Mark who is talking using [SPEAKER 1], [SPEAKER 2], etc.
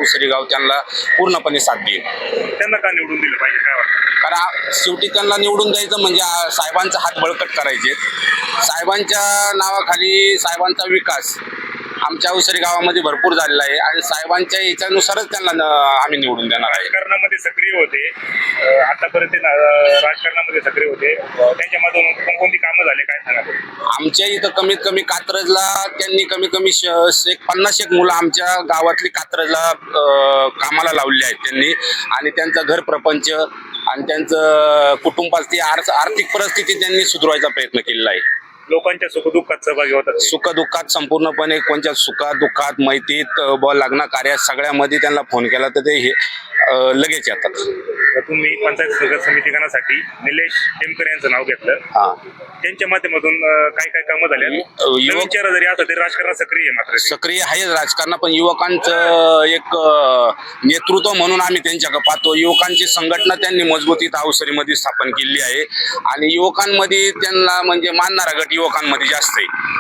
[SPEAKER 1] अवसरी गाव त्यांना पूर्णपणे साथ देईल.
[SPEAKER 2] त्यांना का निवडून दिलं पाहिजे काय वाटतं?
[SPEAKER 1] कारण शेवटी त्यांना निवडून द्यायचं म्हणजे साहेबांचा हात बळकट करायचे. साहेबांच्या नावाखाली साहेबांचा विकास आमच्या अवसरी गावामध्ये भरपूर झालेला आहे आणि साहेबांच्या याच्यानुसारच त्यांना आम्ही निवडून देणार आहे.
[SPEAKER 2] राजकारणामध्ये सक्रिय होते, आतापर्यंत राजकारणामध्ये सक्रिय होते, त्यांच्यामधून कोणकोणती कामं झाले काय सांगा?
[SPEAKER 1] आमच्या इथं कमीत कमी कात्रजला त्यांनी कमीत कमी 50 मुलं आमच्या गावातली कात्रजला कामाला लावली आहेत त्यांनी आणि त्यांचा घर प्रपंच आणि त्यांचं कुटुंबाची आर्थिक परिस्थिती त्यांनी सुधारवायचा प्रयत्न केलेला आहे.
[SPEAKER 2] लोकांच्या सुखदुःखात सहभागी होतात.
[SPEAKER 1] सुखदुःखात संपूर्णपणे कोणत्या सुखात दुःखात मैतीत लग्न कार्यात सगळ्यामध्ये त्यांना फोन केला तर ते हे लगेच येतात.
[SPEAKER 2] तुम्ही पंचायत समितीकरणासाठी निलेश टेमकर यांचं नाव घेतलं. त्यांच्या माध्यमातून काय काय कामं झाली? युवक जरी असं तरी राजकारणात सक्रिय आहे, मात्र
[SPEAKER 1] सक्रिय आहे राजकारण, पण युवकांचं एक नेतृत्व म्हणून आम्ही त्यांच्याकडे पाहतो. युवकांची संघटना त्यांनी मजबूतीत अवसरीमध्ये स्थापन केली आहे आणि युवकांमध्ये त्यांना म्हणजे मानणारा गट युवकांमध्ये जास्त आहे.